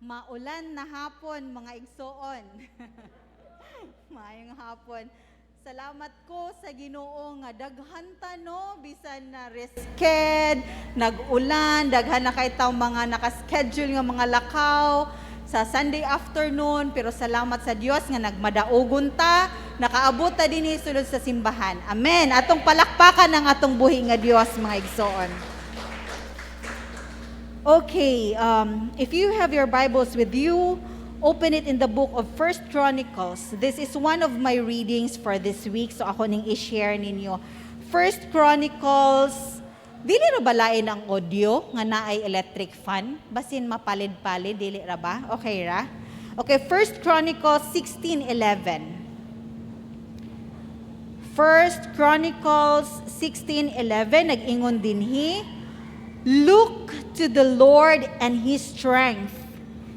Maulan na hapon, mga igsoon. Maayong hapon. Salamat ko sa Ginoo nga daghan ta no bisan na risked, nag-ulan, daghan na kay taw mga naka-schedule nga mga lakaw sa Sunday afternoon, pero salamat sa Dios nga nagmadaogon ta, nakaabot ta dinhi sulod sa simbahan. Amen. Atong palakpakan ang atong buhi nga Dios, mga igsoon. Okay, if you have your Bibles with you, open it in the book of 1 Chronicles. This is one of my readings for this week, so ako ning i-share ninyo. 1 Chronicles, dili ra balain ang audio nga naay electric fan? Basin mapalid-palid, dili ra ba? Okay ra? Okay, 1 Chronicles 16:11. 1 Chronicles 16:11, nag-ingon dinhi, look to the Lord and His strength.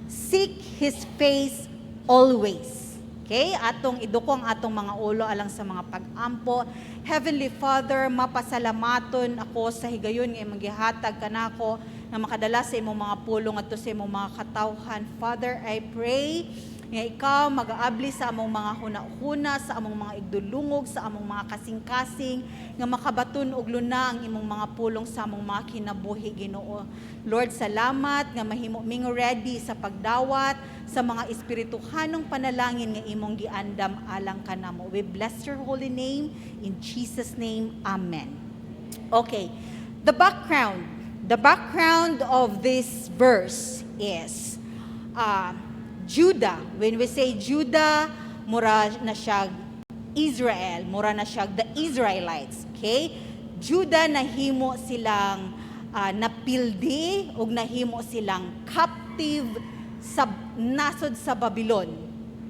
Seek His face always. Okay? Atong idukong atong mga ulo alang sa mga pag-ampo. Heavenly Father, mapasalamaton ako sa higayon nga magihatag kanako na makadala sa imong mga pulong adto sa imong mga katawhan. Father, I pray nga ikaw mag-aabli sa among mga hunahuna, sa among mga igdulungog, sa among mga kasing-kasing, nga makabaton og luna ang imong mga pulong sa among mga kinabuhi, Ginoo. Lord, salamat nga mahimo ming ready sa pagdawat sa mga espirituhanong panalangin nga imong giandam alang kanamo. We bless your holy name in Jesus' name. Amen. Okay. The background of this verse is Judah. When we say Judah, mura na siya Israel, mura na siya the Israelites. Okay? Judah, nahimo silang napildi o nahimo silang captive sa nasod sa Babylon.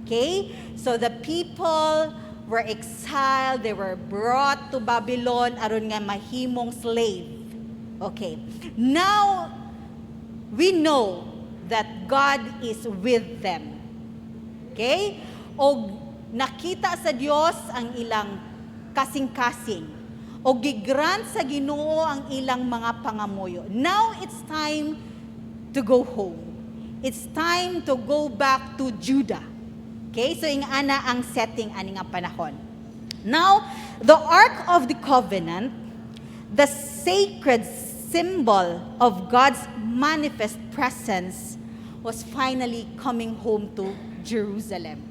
Okay? So the people were exiled, they were brought to Babylon aron nga mahimong slave. Okay. Now we know that God is with them. Okay? O nakita sa Dios ang ilang kasing-kasing. O gigrant sa Ginoo ang ilang mga pangamuyo. Now it's time to go home. It's time to go back to Judah. Okay? So ingana ang setting ani nga panahon. Now, the Ark of the Covenant, the sacred symbol of God's manifest presence, was finally coming home to Jerusalem.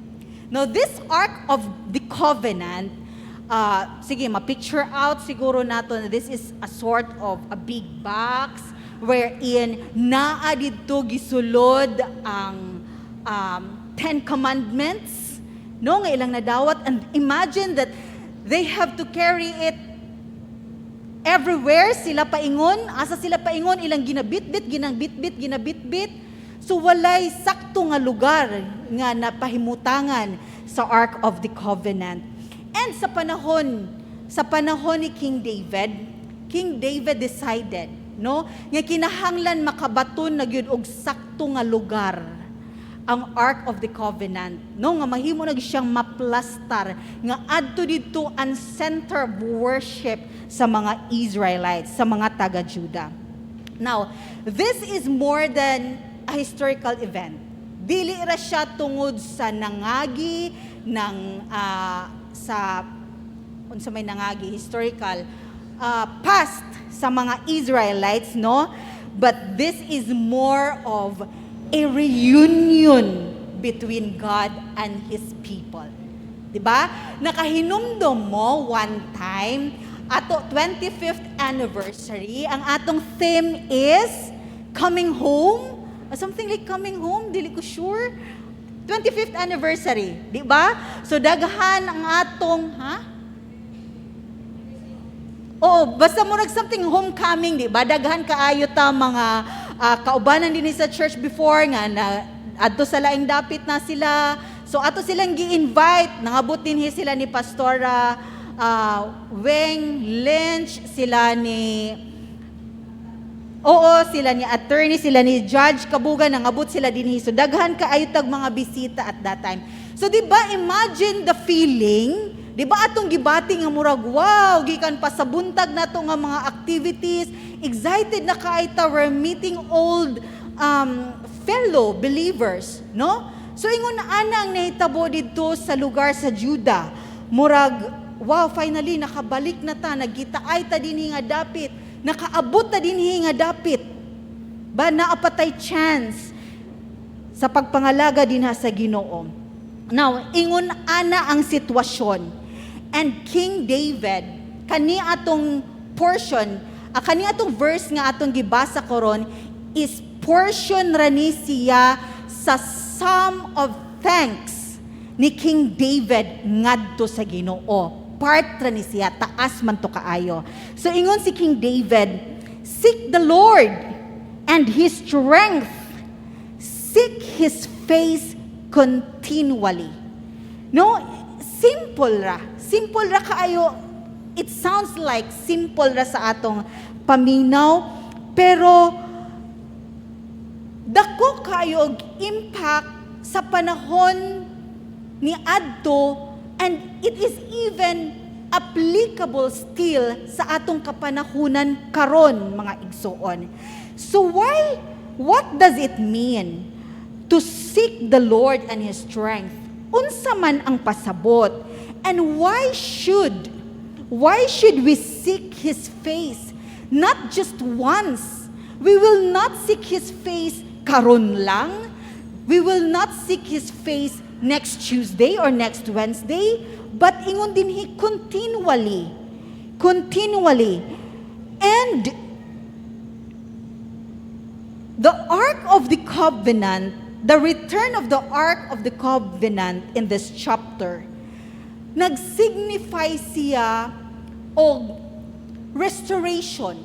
Now, this Ark of the Covenant, sige, ma-picture out siguro nato na this is a sort of a big box wherein naa dito gisulod ang 10 Commandments, no, nga ilang nadawat, and imagine that they have to carry it everywhere. Sila paingon, asa sila paingon, ilang ginabitbit. So walay sakto nga lugar nga napahimutangan sa Ark of the Covenant. And sa panahon ni King David decided, no, nga kinahanglan makabaton na gyud og sakto nga lugar ang Ark of the Covenant, no, nga mahimo na siyang maplastar nga adto dito ang center of worship sa mga Israelites, sa mga taga-Judah. Now, this is more than a historical event. Dili ra siya tungod sa nangagi ng sa unsa may nangagi historical past sa mga Israelites, no? But this is more of a reunion between God and His people. Diba? Nakahinumdum mo one time, ato 25th anniversary, ang atong theme is coming home. Something like coming home, dili ko sure. 25th anniversary, di ba? So daghan ang atong, Oo, basta mo something homecoming, di ba? Daghan kaayo ta mga kaubanan din sa church before nga na adto sa laing dapit na sila. So ato silang gi-invite, nangabot din sila ni Pastora Weng Lynch, sila ni sila ni attorney, sila ni Judge Kabuga, nangabot sila din. So daghan kaayo tag mga bisita at that time. So di ba, imagine the feeling, di ba atong gibati nga murag, wow, gikan pa sa buntag nato nga mga activities, excited na kaay ta, we're meeting old fellow believers, no? So ingon ana ang nahitabo didto sa lugar sa Juda. Murag, wow, finally nakabalik na ta, nagkitaay ta dinhi nga dapit, nakaabot ta dinhi nga dapit. Ba naapatay chance sa pagpangalaga dinha sa Ginoo. Now, ingon ana ang sitwasyon. And King David, kani atong portion, kani atong verse nga atong gibasa karon is portion rani siya sa Psalm of Thanks ni King David ngadto sa Ginoo. Part rani siya, taas man to kaayo. So ingon si King David, seek the Lord and His strength. Seek His face continually. No, simple ra kaayo. It sounds like simple ra sa atong paminaw, pero dako kayo impact sa panahon ni adto, and it is even applicable still sa atong kapanahunan karon, mga igsoon. So what does it mean to seek the Lord and His strength? Unsa man ang pasabot? And why should we seek His face? Not just once. We will not seek His face karon lang. We will not seek His face next Tuesday or next Wednesday, but ingon din He continually. And the Ark of the Covenant, the return of the Ark of the Covenant in this chapter, nagsignify siya og restoration.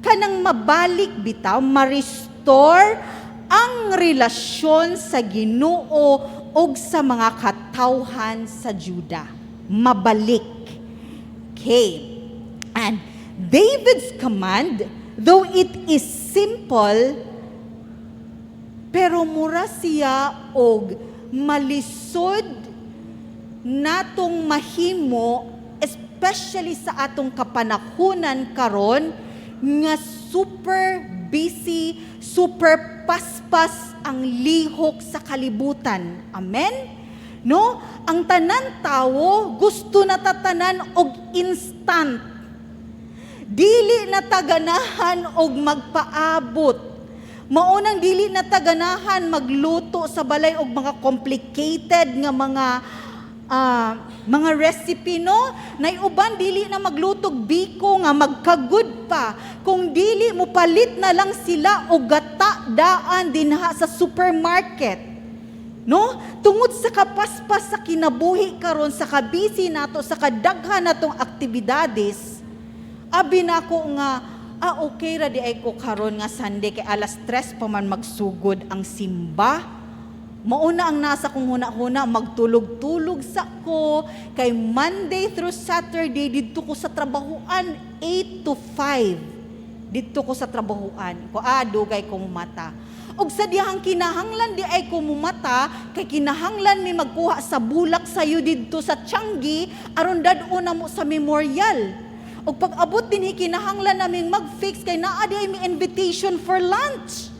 Kanang mabalik bitaw, ma-restore ang relasyon sa Ginoo og sa mga katawhan sa Juda. Mabalik. Okay. And David's command, though it is simple, pero mura siya og malisod natong mahimo, especially sa atong kapanahunan karon nga super busy, super paspas ang lihok sa kalibutan. Amen? No? Ang tanan tawo gusto na tatanan og instant. Dili na taganahan og magpaabot. Maunang dili na taganahan magluto sa balay og mga complicated nga mga recipe, no? Naiuban dili na maglutog biko nga magkagud pa. Kung dili mo palit na lang sila og gata daan dinha sa supermarket. No? Tungod sa kapaspas sa kinabuhi karon, sa kabisi nato, sa kadaghan natong aktibidades, abi nako nga okay ra di ay ko karon nga Sunday kay alas 3 pa man magsugod ang simba. Mauna ang nasa kong huna-huna, magtulog-tulog sa ko, kay Monday through Saturday, dito ko sa trabahuan, 8 to 5. Dito ko sa trabahuan. Dugay kong mata. Og sa dihang kinahanglan di ay kumumata, kay kinahanglan mi magkuha sa bulak sayo dito sa Tianggi, aron daduna mo sa memorial. Og pag-abot din kinahanglan naming mag-fix, kay naa di ay mi invitation for lunch.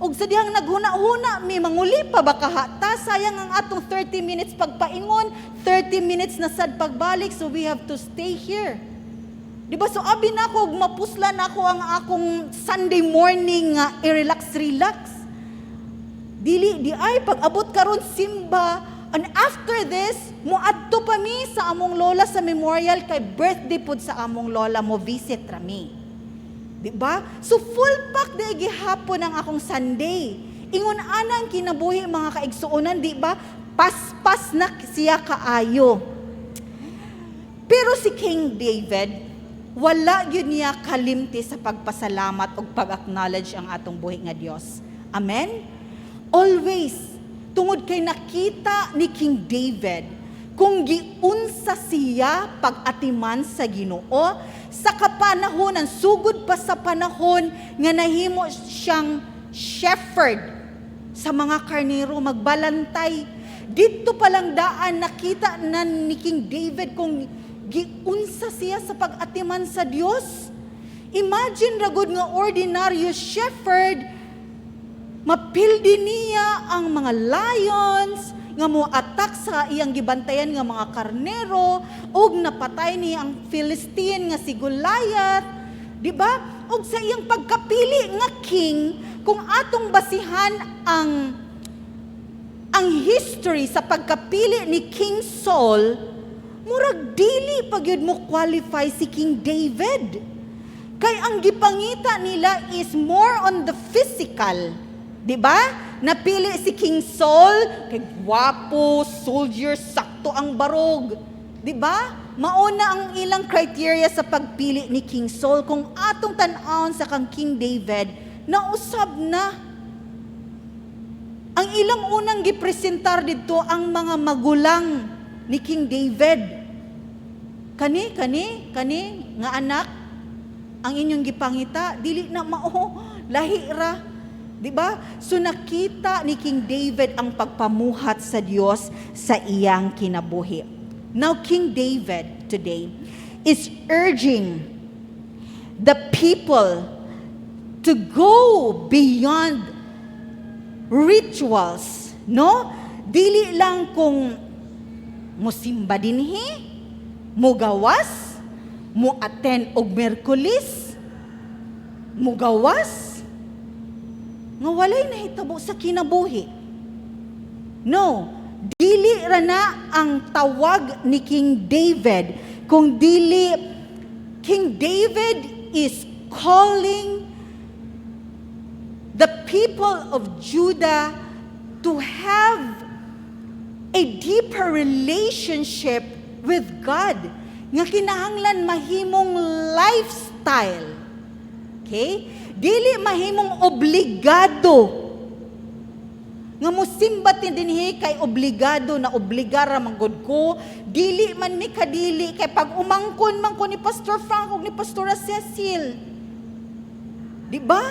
Og sa dihang naghuna-huna, may manguli pa ba kahata? Sayang ang atong 30 minutes pagpaingon, 30 minutes na sad pagbalik, so we have to stay here. Diba? So abi na ako, mapusla na ako ang akong Sunday morning nga i-relax. Dili, di ay, pag-abot karon simba, and after this, muadto pa mi sa among lola sa memorial, kay birthday pod sa among lola mo, visit rami. Diba? So full pack na gihapon ang akong Sunday. Ingon anang kinabuhi mga kaigsuonan, diba? Paspas na siya kaayo. Pero si King David, wala yun niya kalimti sa pagpasalamat o pag-acknowledge ang atong buhi nga Dios. Amen? Always, tungod kay nakita ni King David, kung giunsa siya pag-atiman sa Ginoo, sa kapanahonan, sugod pa sa panahon nga nahimo siyang shepherd sa mga karnero, magbalantay. Dito palang daan nakita na ni King David kung giunsa siya sa pag-atiman sa Dios. Imagine ragod nga ordinaryo shepherd, Mapildi niya ang mga lions nga mo attack sa iyang gibantayan nga mga karnero, ug napatay niya ang Philistine nga si Goliath, di ba? Ug sa iyang pagkapili nga king, kung atong basihan ang history sa pagkapili ni King Saul, murag dili pa gyud mo qualify si King David. Kay ang gipangita nila is more on the physical. Di ba? Napili si King Saul, kay gwapo, soldier, sakto ang barog. Di ba? Mauna ang ilang criteria sa pagpili ni King Saul. Kung atong tan-awon sa kang King David, nausab na. Ang ilang unang gipresentar dito ang mga magulang ni King David. Kani nga anak, ang inyong gipangita, dili na mao, lahira. Diba? So nakita ni King David ang pagpamuhat sa Diyos sa iyang kinabuhi. Now King David today is urging the people to go beyond rituals, no? Dili lang kung musimba dinhi, mugawas, mu attend og Miyerkules, mugawas, nga walay nahitabo sa kinabuhi. No, dili ra na ang tawag ni King David, kung dili King David is calling the people of Judah to have a deeper relationship with God, nga kinahanglan mahimong lifestyle. Okay? Dili mahimong obligado. Nga musimba dinhi kay obligado na obligara manggod ko. Dili man mi kadili kay pag umangkon man ko ni Pastor Frank ug ni Pastora Cecil. Di ba?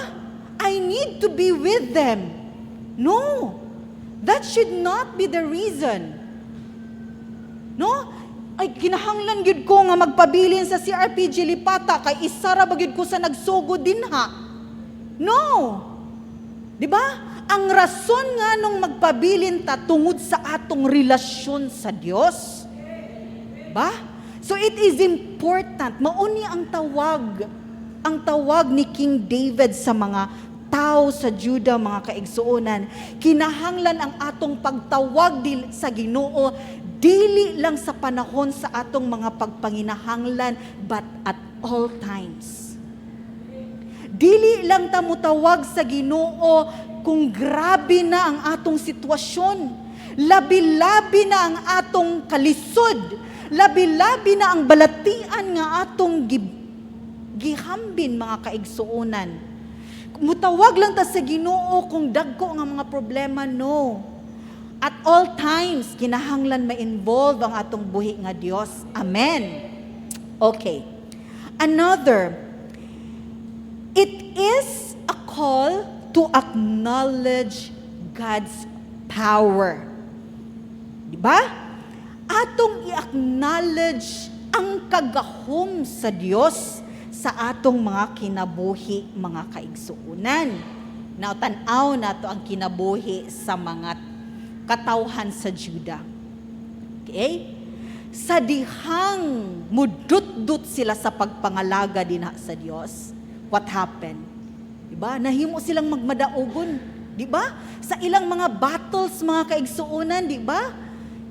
I need to be with them. No. That should not be the reason. No? Ay, kinahanglan gyud ko nga magpabilin sa CRPG Lipata kay isa ra ba gyud ko sa nagsugod dinha. No. 'Di ba? Ang rason nga nung magpabilin ta tungod sa atong relasyon sa Dios. Ba? So it is important. Mauni ang tawag ni King David sa mga tao sa Judah, mga kaigsuonan. Kinahanglan ang atong pagtawag sa Ginoo dili lang sa panahon sa atong mga pagpanginahanglan, but at all times. Dili lang ta mutawag sa Ginoo kung grabe na ang atong sitwasyon, labi-labi na ang atong kalisod, labi-labi na ang balatian nga atong gihambin, mga kaigsuonan. Mutawag lang ta sa Ginoo kung dagko nga mga problema, no. At all times, kinahanglan ma-involve ang atong buhi nga Dios. Amen. Okay. Another, it is a call to acknowledge God's power. Diba? Atong i-acknowledge ang kagahom sa Dios sa atong mga kinabuhi, mga kaigsuonan. Now, tan-aw nato ang kinabuhi sa mga katawhan sa Judah. Okay? Sa dihang mudut-dut sila sa pagpangalaga din sa Dios, what happened? Diba? Nahimo silang magmadaugon. Diba? Sa ilang mga battles, mga kaigsuonan, diba?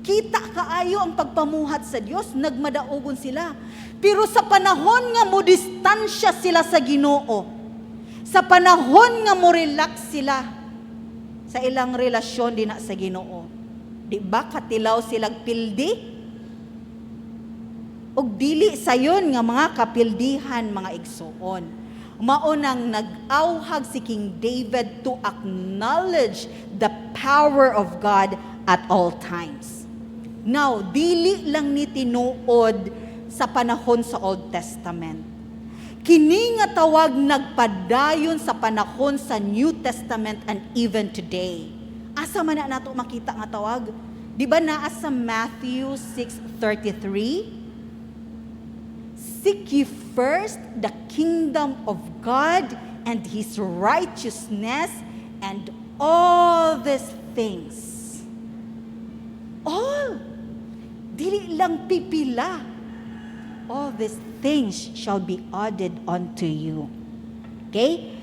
Kita kaayo ang pagpamuhat sa Dios, nagmadaugon sila. Pero sa panahon nga mo distansya sila sa Ginoo, sa panahon nga mo relax sila sa ilang relasyon din sa Ginoo, di ba katilaw silang pildi? Og dili sayon nga mga kapildihan, mga igsuon. Maunang nag-awhag si King David to acknowledge the power of God at all times. Now, dili lang ni tinuod sa panahon sa Old Testament. Kini nga tawag nagpadayon sa panahon sa New Testament and even today. Asa man na nato makita nga tawag? Di ba naa sa Matthew 6:33? Seek ye first the kingdom of God and His righteousness, and all these things, all, dili lang pipila, all these things shall be added unto you. Okay?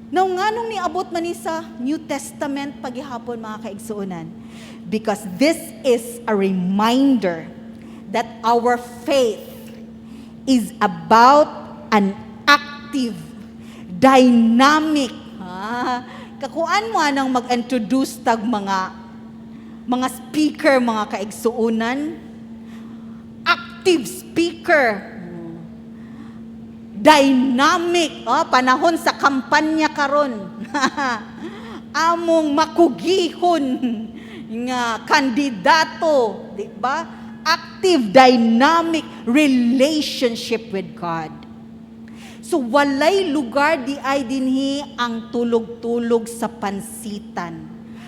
Now, nganong niabot man ni sa New Testament paghihapon, mga kaigsuonan? Because this is a reminder that our faith is about an active, dynamic. Kakuan mo anang mag-introduce tag mga speaker, mga kaigsuonan. Active speaker. Dynamic, panahon sa kampanya karon. Among makugihon nga kandidato, di ba? Active, dynamic relationship with God. So walay lugar di ay dinhi ang tulog-tulog sa pansitan.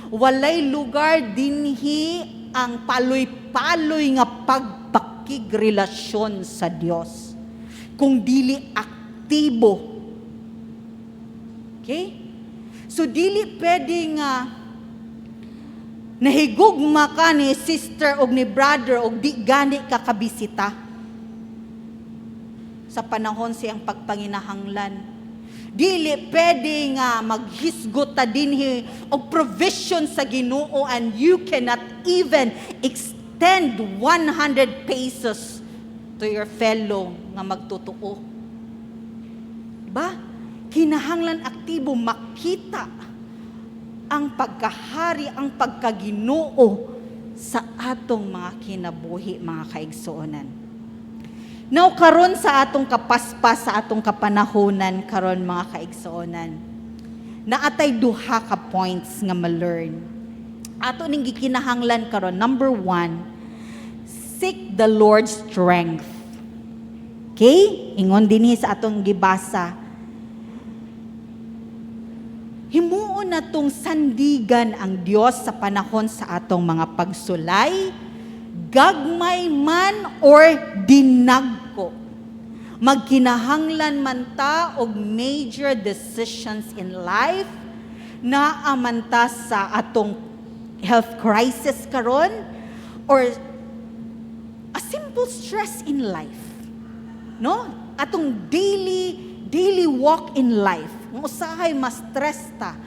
Walay lugar dinhi ang paloy-paloy nga pagpakig relasyon sa Dios. Kung dili aktibo. Okay? So dili pwede nga nahigugma ka ni sister o ni brother o di gani ka kabisita sa panahon siyang pagpanginahanglan. Dili pwede nga maghisgot ta dinhi og provision sa Ginoo and you cannot even extend 100 pesos to your fellow nga magtutuo. Ba? Kinahanglan aktibo makita ang pagkahari, ang pagkaginoo sa atong mga kinabuhi, mga kaigsuonan. Now, karon sa atong kapaspas, sa atong kapanahonan, karon mga kaigsuonan, naatay duha ka points nga ma-learn. Ato ning gikinahanglan karon, number 1, seek the Lord's strength. Okay? Ingon dinhi sa atong gibasa. Himuon na tong sandigan ang Dios sa panahon sa atong mga pagsulay, gagmay man or dinagko. Magkinahanglan man ta og major decisions in life, naamanta sa atong health crisis karon, or a simple stress in life. No? Atong daily walk in life. Ang usahay ma-stress ta.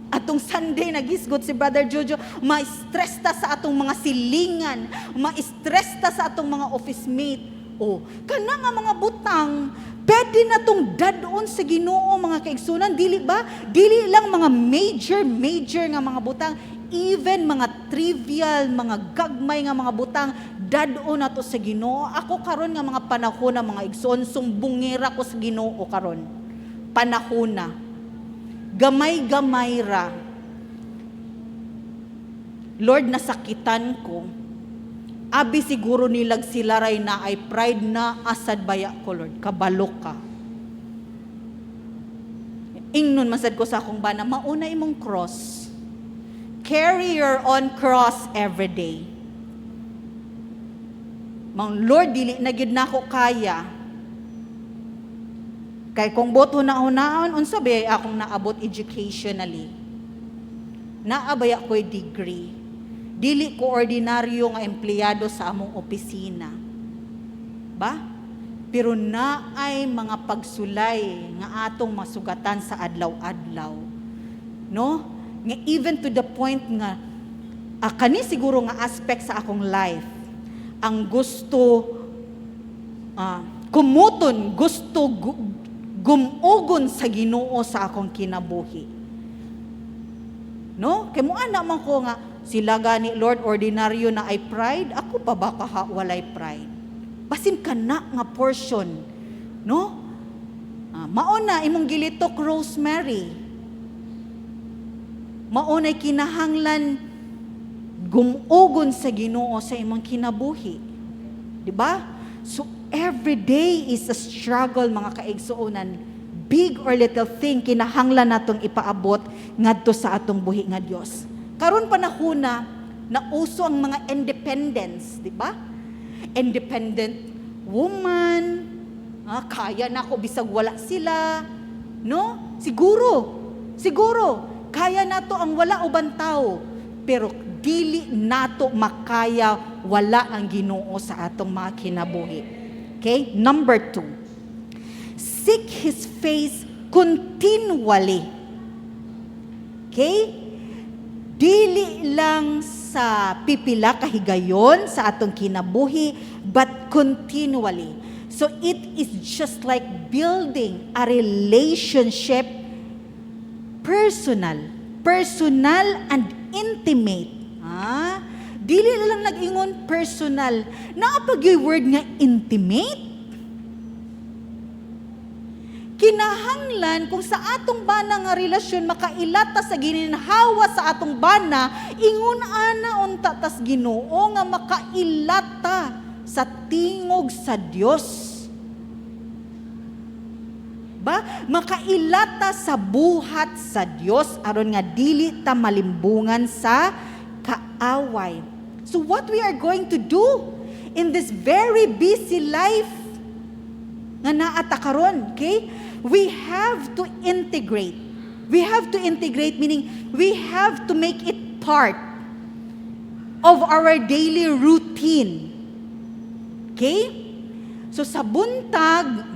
Atong Sunday nagisgot si Brother Jojo, ma-stress ta sa atong mga silingan, ma-stress ta sa atong mga office mate. Kana nga mga butang, pwede na tong dadon sa Ginoo, mga kaigsunan, dili ba? Dili lang mga major nga mga butang, even mga trivial, mga gagmay nga mga butang, dadon na to sa Ginoo. Ako karon nga mga panahon na mga igsoon, sumbungera ko sa Ginoo karon. Panahon na. Gamay-gamay ra. Lord, nasakitan ko. Abi siguro nilag sila ray na ay pride na asad baya ko, Lord. Kabalo ka. Ingnon masad ko sa akong bana, mauna imong cross. Carry your own cross every day. Mang Lord, dili na gid nako kaya. Kay kung boto na hunaon, unsa ba akong naabot educationally? Naabay ako'y degree. Dili ko ordinaryo nga empleyado sa among opisina. Ba? Pero naay mga pagsulay nga atong masugatan sa adlaw-adlaw. No? Nga even to the point nga, kani siguro nga aspect sa akong life, ang gusto, kumuton, gusto gumugon sa Ginoo sa akong kinabuhi. No? Kay mo ana man ko nga sila gani Lord ordinaryo na ay pride, ako pa ba walay pride? Basin kana nga portion, no? Mauna imong gilitok Rosemary. Maunay kinahanglan gumugon sa Ginoo sa imong kinabuhi. Di ba? So every day is a struggle, mga kaigsuonan. Big or little thing, kinahanglan natong ipaabot ngadto sa atong buhi nga Dios. Karon panahon na uso ang mga independence, di ba? Independent woman, kaya na ako bisag wala sila, no? Siguro, kaya nato ang wala uban tao, pero dili nato makaya wala ang Ginoo sa atong mga kinabuhi. Okay? Number 2, seek His face continually. Okay? Dili lang sa pipila kahigayon sa atong kinabuhi, but continually. So it is just like building a relationship, personal and intimate. Dili lang nag-ingon personal. Naapag yung word nga intimate. Kinahanglan kung sa atong bana nga relasyon makailata sa gininhawa sa atong bana, ingon ana unta tas Ginoo nga makailata sa tingog sa Dios. Makailata sa buhat sa Dios aron nga dili ta malimbungan sa kaaway. So what we are going to do in this very busy life nga naata karon, okay? We have to integrate. We have to integrate, meaning we have to make it part of our daily routine. Okay? So sa buntag,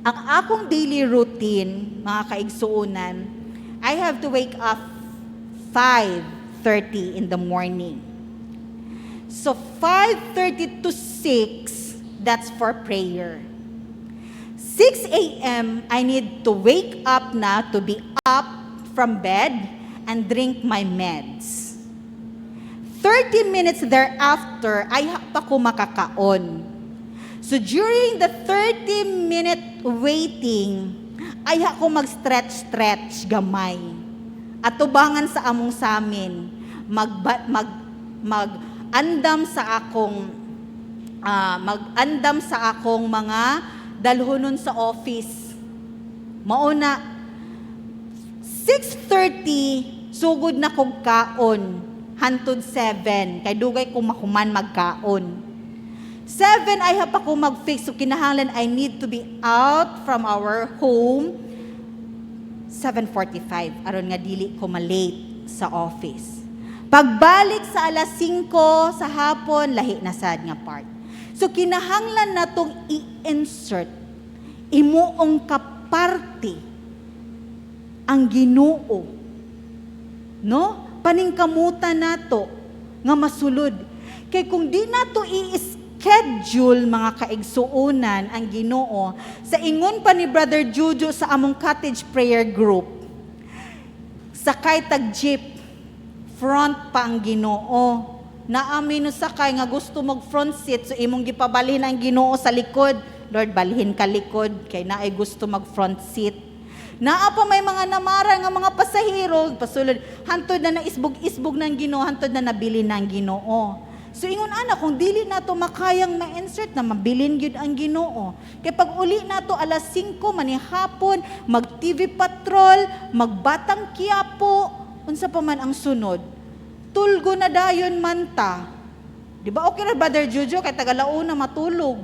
ang akong daily routine, mga kaigsuunan, I have to wake up 5:30 in the morning. So 5:30 to 6, that's for prayer. 6 a.m., I need to wake up na to be up from bed and drink my meds. 30 minutes thereafter, ay pa ko makakaon. So during the 30-minute waiting, ay ako mag-stretch gamay. At tubangan sa among samin, mag-andam sa akong mga dalhonon sa office. Mauna 6:30 sugod na kog kaon hantod 7 kay dugay ko mahuman magkaon. 7 ay hapa ko mag-fix so kinahanglan I need to be out from our home 7:45 aron nga dili ko ma-late sa office. Pagbalik sa alas 5 sa hapon lahi na sad nga part. So kinahanglan natong i-insert imuong kaparte ang Ginoo. No? Paningkamutan nato nga masulod. Kay kung di nato i-schedule mga kaigsuunan ang Ginoo, sa ingon pa ni Brother Juju sa among cottage prayer group, sakay tag jeep, front pa ang Ginoo. Naami no sakay nga gusto mag front seat so imong gipabalhin ang Ginoo sa likod. Lord, balhin ka likod kay naay gusto mag front seat. Naa pa may mga namara nga mga pasahero pasulod hantod na naisbog-isbog ng Ginoo, hantod na nabili ng Ginoo. So ingon ana kung dili nato makayang ma-insert na mabilin gyud ang Ginoo. Kay pag uli nato alas 5 manihapon, mag TV patrol, magbatang Quiapo, unsa pa man ang sunod. Tulgo na dayon man ta. Di ba okay ra Brother Jojo kay tagalauna matulog.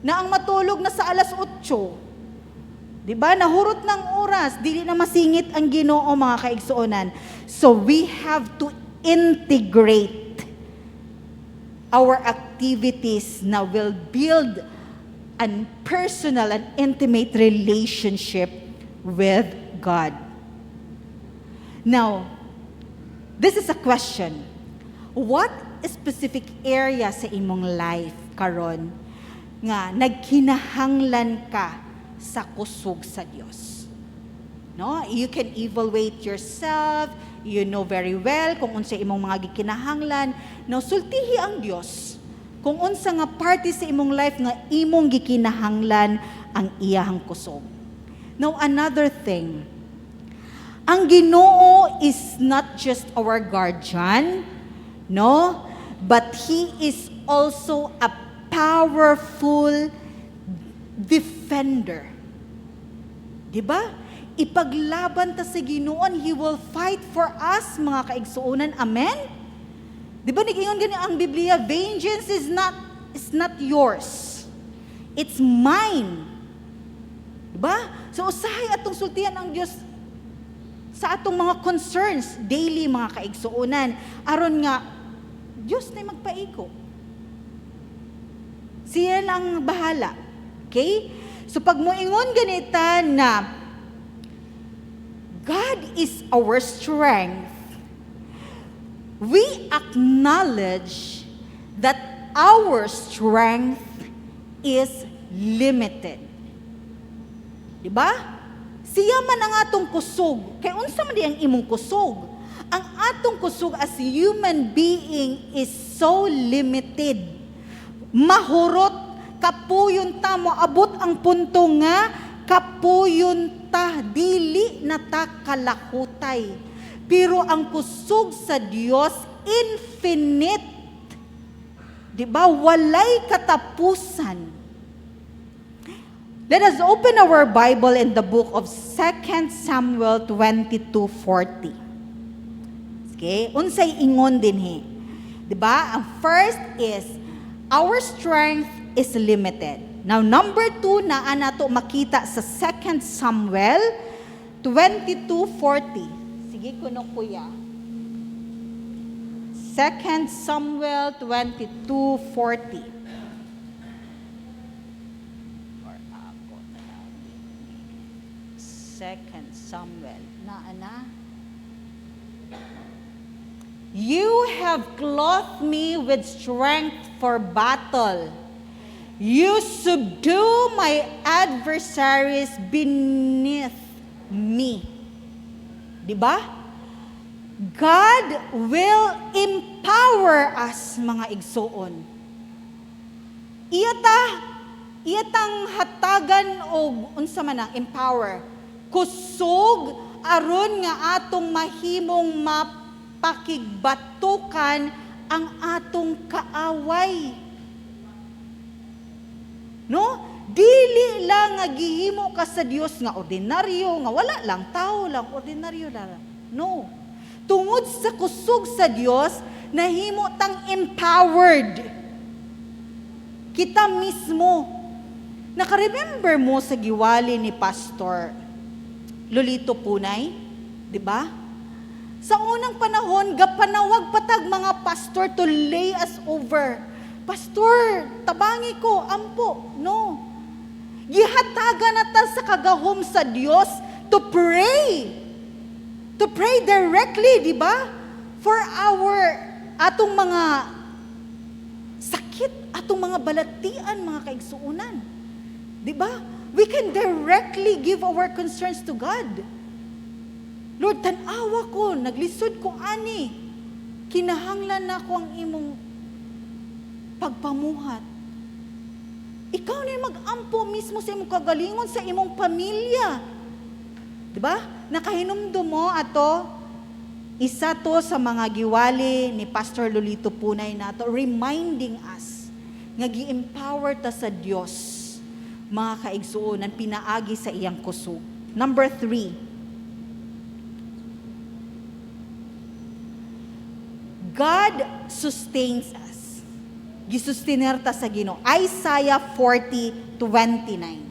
Na ang matulog na sa alas 8. Di ba nahurot ng oras, dili na masingit ang Ginoo mga kaigsuonan. So we have to integrate our activities na will build an personal and intimate relationship with God. Now, this is a question. What specific area sa imong life karon nga nagkinahanglan ka sa kusog sa Dios? No, you can evaluate yourself. You know very well kung unsa imong mga gikinahanglan. No, sultihi ang Dios kung unsa nga parte sa imong life nga imong gikinahanglan ang iyahang kusog. Now, another thing. Ang Ginoo is not just our guardian, no? But He is also a powerful defender. Diba? Ipaglaban ta sa Ginoon, He will fight for us, mga kaigsuunan. Amen? Diba nag-ingon gani ang Biblia, vengeance is not yours. It's mine. Diba? So usahay atong sultihan ang Dios sa atong mga concerns daily mga kaigsuonan aron nga Diyos na magpaiko. Siya lang bahala. Okay? So pag moingon ganita na God is our strength, we acknowledge that our strength is limited. Diba? Siya man ang atong kusog. Kaya unsa man di ang imong kusog? Ang atong kusog as human being is so limited. Mahurot, kapuyon ta, moabot ang punto nga, kapuyon ta, dili na ta kalahutay. Pero ang kusog sa Dios, infinite. Diba? Walay katapusan. Let us open our Bible in the book of 2 Samuel 22:40. Okay? Unsay ingon din he. Diba? Ang first is, our strength is limited. Now, number 2 na nato makita sa 2 Samuel 22:40. Sige ko no kuya. 2 Samuel 22:40. Second Samuel. Na. You have clothed me with strength for battle. You subdue my adversaries beneath me. Diba? God will empower us, mga igsoon. Iyatang hatagan o unsa man ang empower. Kusog aron nga atong mahimong mapakigbatukan ang atong kaaway. No? Dili lang nga gihimo ka sa Dios nga ordinaryo, nga wala lang, tao lang, ordinaryo lang. No. Tungod sa kusog sa Dios, nahimo tang empowered. Kita mismo. Naka-remember mo sa giwali ni Pastor Lolito Punay, di ba? Sa unang panahon, gapanawag patag mga pastor to lay us over. Pastor, tabangi ko, ampo. No. Gihatagan na ta sa kagahom sa Dios to pray. To pray directly, di ba? For atong mga sakit, atong mga balatian, mga kaigsuunan. Di ba? We can directly give our concerns to God. Lord, tanawa ko, naglisod ko ani. Kinahanglan na ko ang imong pagpamuhat. Ikaw na mag-ampo mismo sa imong kagalingon sa imong pamilya. Diba? Nakahinumdum mo ato, isa to sa mga giwali ni Pastor Lolito Punay nato, reminding us nga gi-empower ta sa Dios, mga kaigsuonan, pinaagi sa iyang kusog. Number 3. God sustains us. Gisustinir ta sa Ginoo. Isaiah 40:29.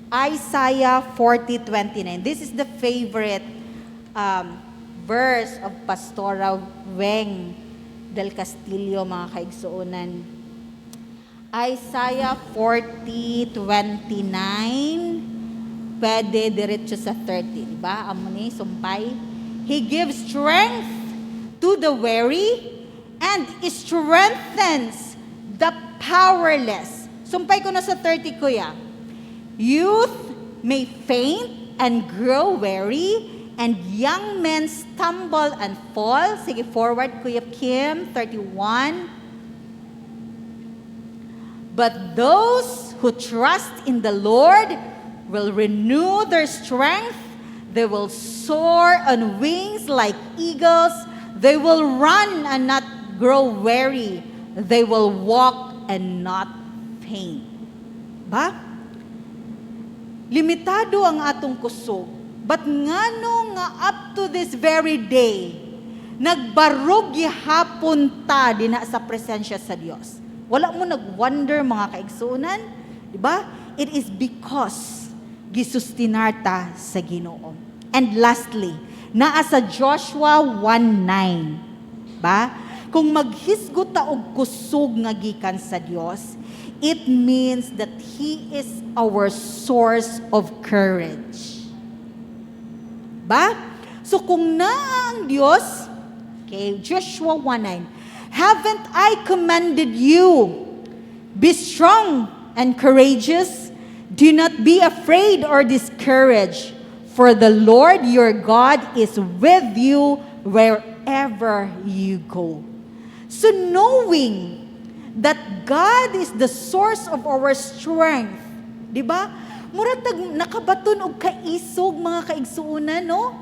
Isaiah 40:29. This is the favorite verse of Pastora Weng del Castillo, mga kaigsuonan. Isaiah 40:29. Pwede diretso sa 30, di ba? Amo ni sumpay. He gives strength to the weary and strengthens the powerless. Sumpay ko na sa 30, kuya. Youth may faint and grow weary, and young men stumble and fall. Sige, forward, Kuya Kim, 31. But those who trust in the Lord will renew their strength. They will soar on wings like eagles. They will run and not grow weary. They will walk and not faint. Ba? Limitado ang atong kusog. But ngano nga up to this very day, nagbarog gihapon ta dinha sa presensya sa Dios. Wala mo nag-wonder, mga kaigsunan, di ba? It is because gisustinarta sa Ginoo. And lastly, naa sa Joshua 1:9, ba? Kung maghisgot ta og kusog nga gikan sa Dios, it means that He is our source of courage. Ba? So kung naa ang Dios, okay, Joshua 1:9, haven't I commanded you? Be strong and courageous. Do not be afraid or discouraged, for the Lord your God is with you wherever you go. So knowing that God is the source of our strength, di ba? Muratag nakabaton og kaisog mga kaigsuonan, no?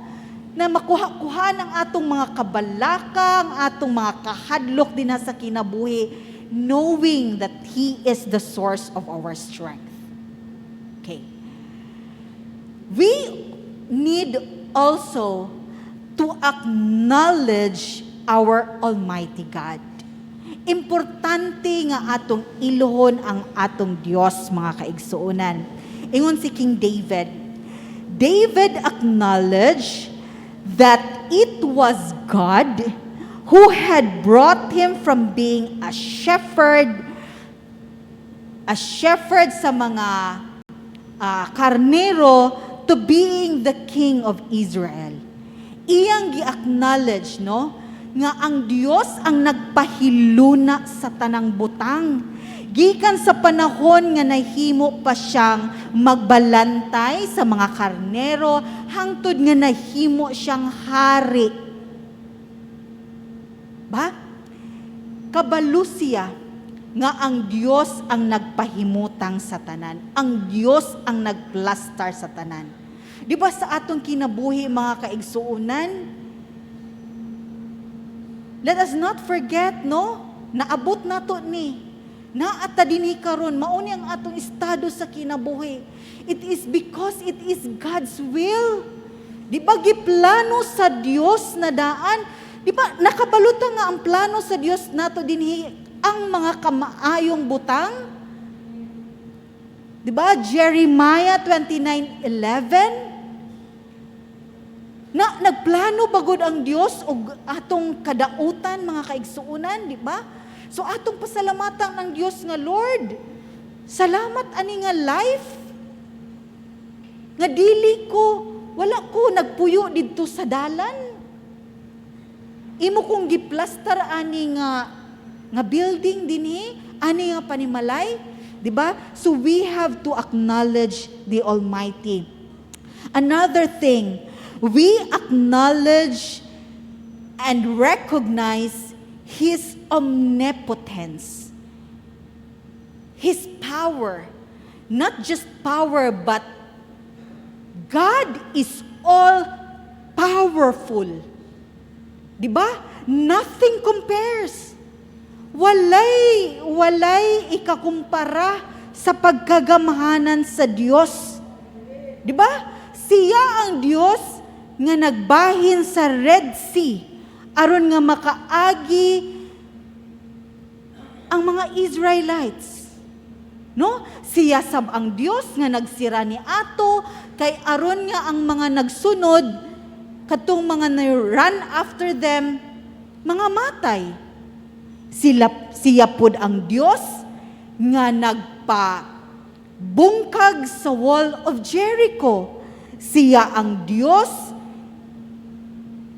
Na makuha-kuha ng atong mga kabalakang, atong mga kahadlok din sa kinabuhi, knowing that He is the source of our strength. Okay. We need also to acknowledge our Almighty God. Importante nga atong iluhon ang atong Dios, mga kaigsuonan. Ingon si King David. David acknowledged that it was God who had brought him from being a shepherd sa mga karnero to being the king of Israel. Iyang gi-acknowledge, no, nga ang Dios ang nagpahiluna sa tanang butang. Gikan sa panahon nga nahimo pa siyang magbalantay sa mga karnero, hangtod nga nahimo siyang hari. Ba? Kabalo siya nga ang Dios ang nagpahimutang sa tanan. Ang Dios ang nagplastar sa tanan. Di ba sa atong kinabuhi, mga kaigsuunan, let us not forget, no? Naabot nato ni. Naata dinhi karon, mauni ang atong estado sa kinabuhi. It is because it is God's will. Di ba giplano sa Dios na daan? Di ba nakabaluta nga ang plano sa Dios nato dinhi ang mga kamaayong butang? Di ba Jeremiah 29:11? Na nagplano bagod ang Dios og atong kadautan, mga kaigsuonan, di ba? So atong pasalamatan ng Dios nga, Lord, salamat ani nga life nga dili ko, wala ko nagpuyo didto sa dalan. Imo kong giplastar ani nga building dinhi, ani nga panimalay, di ba? So we have to acknowledge the Almighty. Another thing, we acknowledge and recognize His omnipotence, His power. Not just power, but God is all powerful. Diba? Nothing compares. Walay ikakumpara sa pagkagamahanan sa Dios. Diba? Siya ang Dios nga nagbahin sa Red Sea aron nga makaagi ang mga Israelites. No? Siya sab ang Dios nga nagsira ni ato kay aron nga ang mga nagsunod katong mga run after them mga matay. Siya pud ang Dios nga nagpabungkag sa wall of Jericho. Siya ang Dios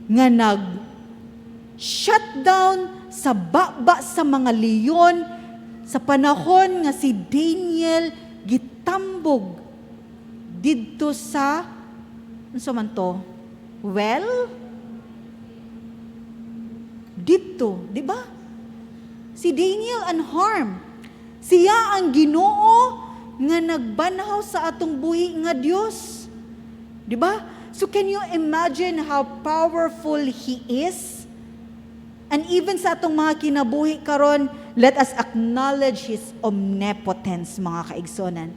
nga nag-shutdown sa baba sa mga leon sa panahon nga si Daniel gitambog didto sa unsa man to? Well, didto, di ba? Si Daniel unharmed. Siya ang Ginoo nga nagbanaw sa atong buhi nga Dios. Di ba? So can you imagine how powerful He is? And even sa atong mga kinabuhi karon, let us acknowledge His omnipotence, mga kaigsonan.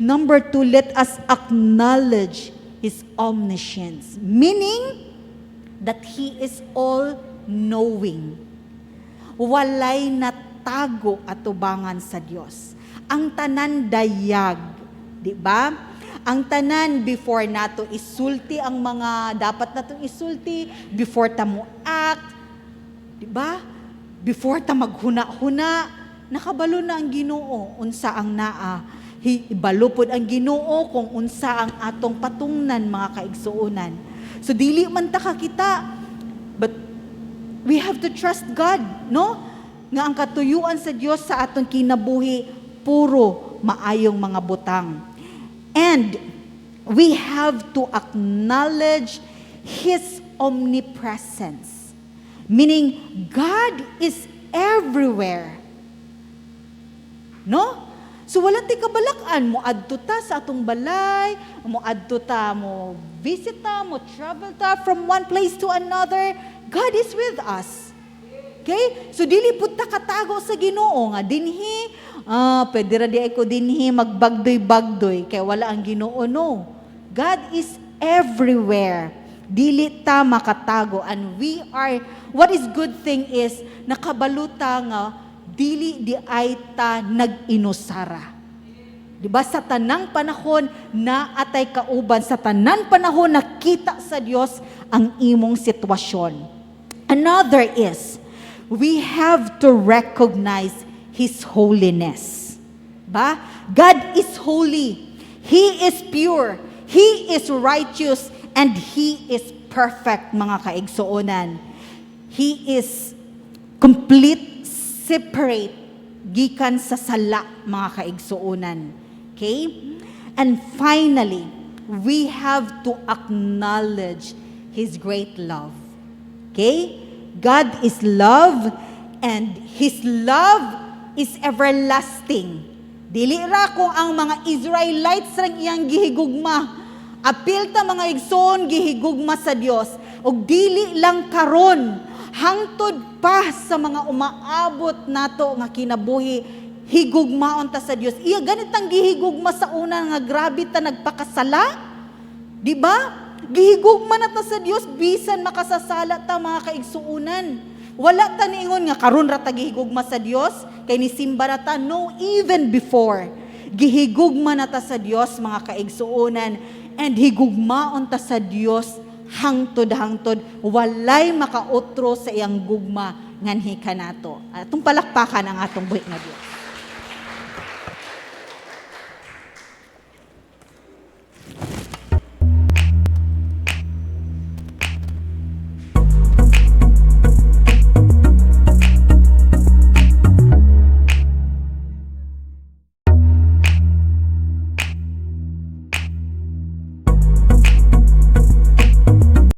Number 2, let us acknowledge His omniscience, meaning that He is all-knowing. Walay natago atubangan sa Dios. Ang tanan dayag, di ba? Ang tanan before nato isulti ang mga dapat natong isulti, before ta mo act, di ba? Before ta maghuna-huna, nakabalo na ang Ginoo unsa ang naa. Ibalupod ang Ginoo kung unsa ang atong patungnan mga kaigsuonan. So dili man ta kakita, but we have to trust God, no? Nga ang katuyuan sa Dios sa atong kinabuhi puro maayong mga butang. And we have to acknowledge His omnipresence. Meaning, God is everywhere. No? So, wala ti kabalakan. Mo adto ta sa atong balay, mo adto ta, mo visit ta, mo travel ta from one place to another. God is with us. Okay? So, dili pud ta katago sa Ginoo nga dinhi, pwede ra di ako dinhi magbagdoy-bagdoy kay wala ang Ginoo, no. God is everywhere. Dili ta makatago, and we are, what is good thing is nakabaluta nga dili di ay ta nag-inusara. Diba sa tanang panahon na atay kauban, sa tanang panahon nakita sa Dios ang imong sitwasyon. Another is we have to recognize His holiness. Ba? God is holy. He is pure. He is righteous. And He is perfect, mga kaigsuonan. He is complete, separate, gikan sa sala, mga kaigsuonan. Okay? And finally, we have to acknowledge His great love. Okay? God is love, and His love is everlasting. Dili ra kung ang mga Israelites rang iyang gihigugma. Apil ta mga igsoon gihigugma sa Dios. Og dili lang karon, hangtod pa sa mga umaabot nato nga kinabuhi, higugmaon ta sa Dios. Iya ganit ang gihigugma sa una nga grabe ta nagpakasala. Di ba? Gihigugma na ta sa Dios bisan makasasala ta mga kaigsuunan. Wala ta niingon nga karon ra ta gihigugma sa Dios kay nisimba na ta. No, even before gihigugma na ta sa Dios mga kaigsuunan, and higugmaon ta sa Dios hangtod-hangtod, walay makaotro sa iyang gugma nganhi kanato. Atong palakpakan ang atong buhi nga Dios.